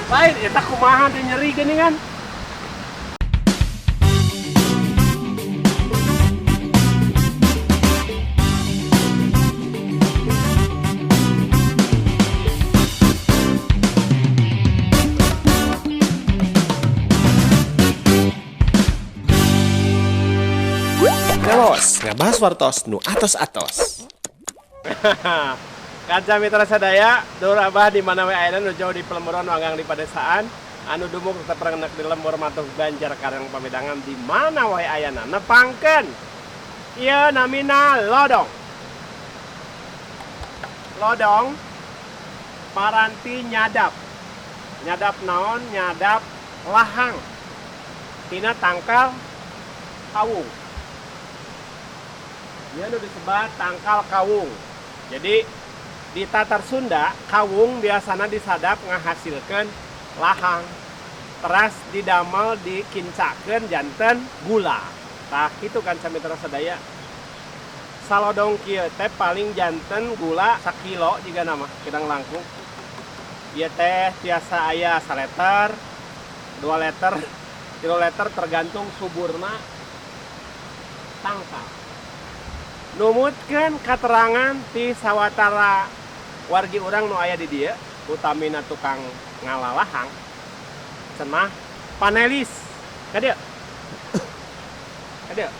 Lain, eta kumaha teh nyeri geuningan. Ngelos, ngabahas wartos nu atos-atos. Kaca mitra sadaya, dur abah di mana we ayeuna nu jauh di Pelemuran wanggang di padesaan, anu dumuk tetep reneg di lembur matuh Banjar Karang Pamedangan di mana wae ayana nepangkeun. Ieu namina lodong. Lodong paranti nyadap. Nyadap naon? Nyadap lahang. Tina tangkal kawung. Ieu nu disebat tangkal kawung. Jadi di Tatar Sunda, kawung biasanya disadap ngahasilkan lahang. Teras didamel dikincakeun janten gula. Tah kitu kan samitra sadaya. Salodong kieu teh paling janten gula 1 kilo jiga nama kidang langkung. Ieu teh tiasa aya 1 liter, 2 liter, 3 liter tergantung suburna tangkal. Numutkeun katerangan ti sawatara wargi urang nu aya di dieu, utamina tukang ngalalahang, cenah panelis. Ka dieu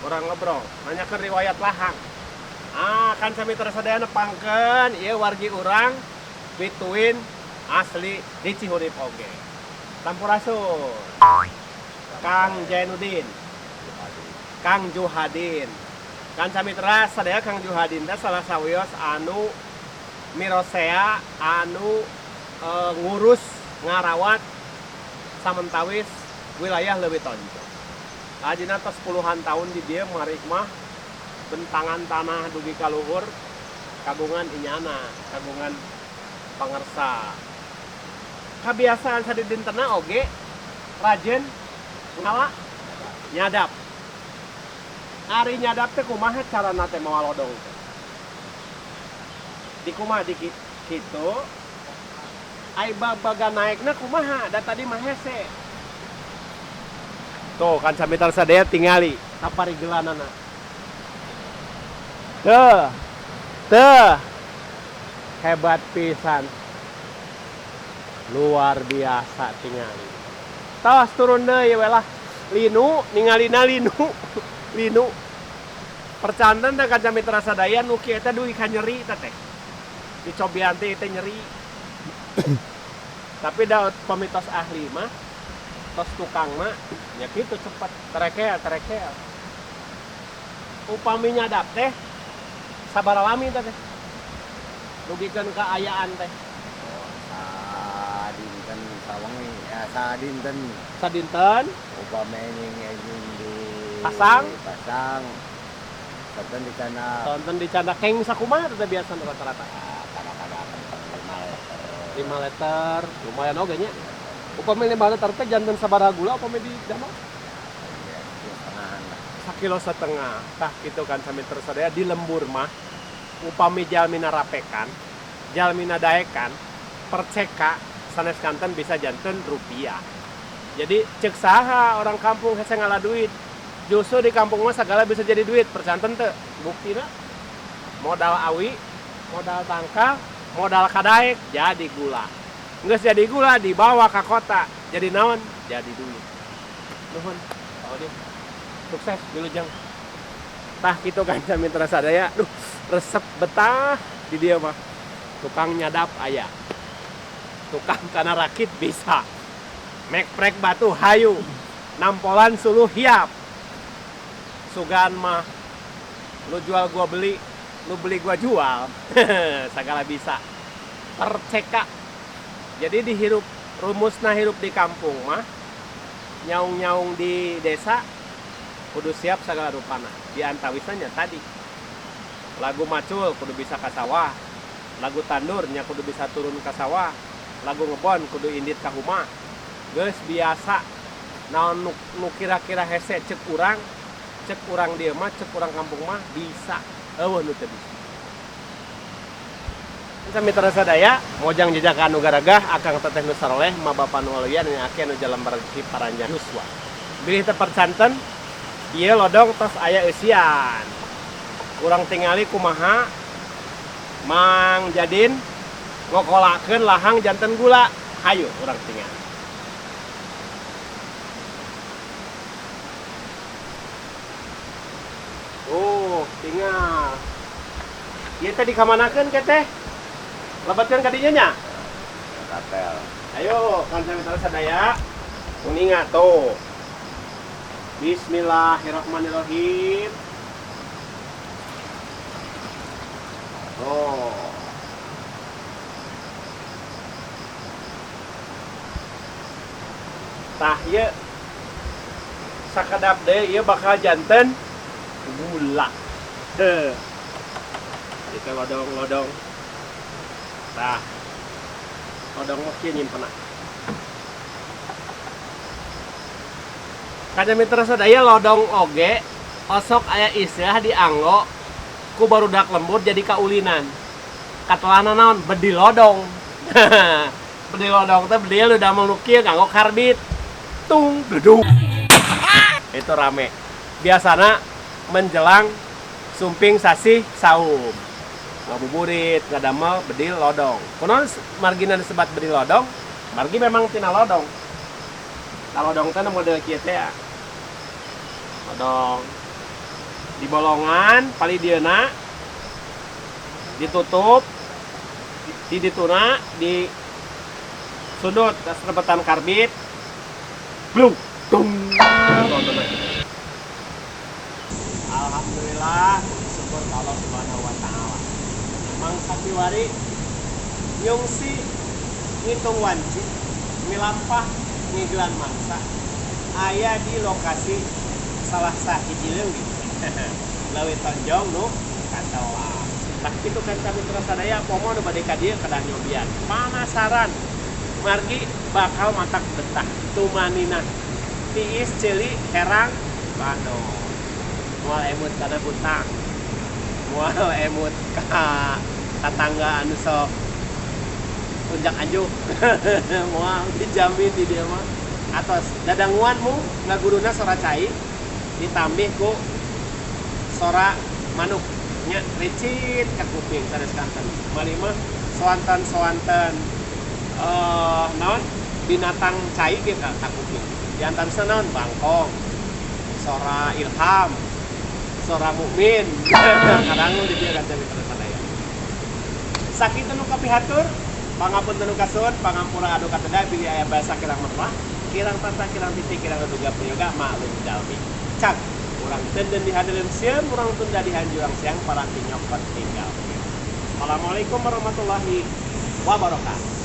urang ngobrol, nanyakeun riwayat lahang. Kan samitra sadaya nepangkeun ieu wargi urang bituin asli di Cihurip oge. Sampurasun. Kang Jainuddin, Kang Juhadin. Kan samitra sadaya Kang Juhadin teh salah sawios anu mirosea anu ngurus ngarawat samentawis wilayah leuwih tonjol. Ajina tos puluhan tahun di dieu marik mah bentangan tanah dugi ka luhur kagungan inyana, kagungan pangersa. Kabiasaan sadidintena oge rajin ngala nyadap. Ari nyadap teh kumaha carana teh mawa lodong teh? Di kumaha di kitu ai baga naekna kumaha da tadi mah hese. Tuh kan samitra sadaya tingali saparigelanana. Teuh. Hebat pisan. Luar biasa tingali. Tos turun deui we lah. Linu ningalina linu. Linu percanten teh kaca mitra sadaya nu kieu teh dugi ka nyeri teh. Dicobian teh nyeri. Tapi da pamitos ahli mah tos tukang mah nya kitu cepet terekel. Upami nyadap teh sabaraha lami teh. Dugikeun kaayaan teh. Sadinten sawengi ya Sadinten upami ngejing di pasang tonton di canda keng sakumaha teh biasa rata-rata. Kadang-kadang 5 liter lumayan oge nya. Upami 5 liter teh janten sabaraha gula upami di damel? 1,5 kilo. Tah kitu kan samitra sadaya di lembur mah upami jalmina rapekan, jalmina daekan, perceka sanes kanten bisa janten rupiah. Jadi cek saha orang kampung hese ngala duit. Justru di kampung mah segala bisa jadi duit, percanten teu. Buktina modal awi, modal tangkal, modal kadaek jadi gula. Geus jadi gula dibawa ke kota, jadi naon? Jadi duit. Nuhun. Sukses wilujeng. Tah kitu kan samitra sadaya. Duh, resep betah di dieu mah. Tukang nyadap aya. Tukang kana rakit bisa. Mekprek batu hayu. Nampolan suluh hiap. Sugan mah lu jual gua beli, lu beli gua jual. Sagala bisa. Perceka. Jadi dihirup rumusna hirup di kampung mah nyaung-nyaung di desa kudu siap sagala rupana. Di antawisanya tadi lagu macul kudu bisa ka sawah, lagu tandur nya kudu bisa turun ka sawah, lagu ngebon kudu indit ka huma. Geus biasa naon nu kira-kira hese ceuk urang cek urang dia mah cek urang kampung mah bisa eueuh nu teu bisa. Mitra sadaya mojang jejakan nu garagah akang teteh nu saroleh ma bapa nu aleuyan nyaake nu jalan barengki paranjang Yuswa. Bilih teu percanten ieu lodong tos aya eusian. Urang tingali kumaha Mang Jadin ngokolakeun lahang janten gula. Hayu urang tingali. Oh, tinggal. Ieu teh dikamanakeun ke teh? Lebatkeun ka dinya nya? Kapel. Ayo, kan mitra sadaya. Kuninga tuh. Bismillahirrahmanirrahim. Oh. Tah ieu sakadap deui ieu bakal janten gula. Heuh. Itu lodong-lodong. Tah. Lodong mah kieu nyimpenna. Kada mitra sadaya lodong oge osok aya istilah dianggo ku barudak lembur jadi kaulinan. Katelana naon? Bedi lodong. Bedi lodong teh bedi lu damel nu kieu nganggo karbit. Tung dudung. Itu rame. Biasana menjelang sumping sasih saum. Ngabuburit, ngadamel bedi lodong. Kunaon margina disebat bedi lodong? Margi memang tina lodong. Kalau lodong teh model kieu teh. Lodong di bolongan pali dieuna ditutup di dituna di sudut serbetan karbit blung tung. Alhamdulillah syukur Allah Subhanahu wa taala. Mang Sapiwari nyungsi ngitung wanci milampah ngiglan mangsa aya di lokasi salah sahiji leuwih leuwih tonjong nu katoa. Tah kitu kan mitra sadaya pomo nu bade ka dieu kedah nyobian. Panasaran margi bakal matak betah tumanina tiis ceuli herang bano. Moal emut kana butang. Moal emut ka tetangga anu sok unjak anjuk. Moal dijamin di dieu mah atos dadanguanmu ngaguruna sora cai ditambih ku sora manuk nya ricit ka kuping sanes kanten. Mali mah soanten naon binatang cai ge ka kuping. Di antarana naon bangkong, sora ilham, sora mukmin. Kadang nu di dieu kan mitra sadaya. Sakitu nu kapihatur, pangapunten nu kaseueun, pangampura adu kateda bilih aya basa kirang merah, kirang tata, kirang titik, kirang duga prayoga maklum jalmi. Cak urang tenden di hadirin sieun, urang tunda di hanjurang siang para tinyok tinggal. Assalamualaikum warahmatullahi wabarakatuh.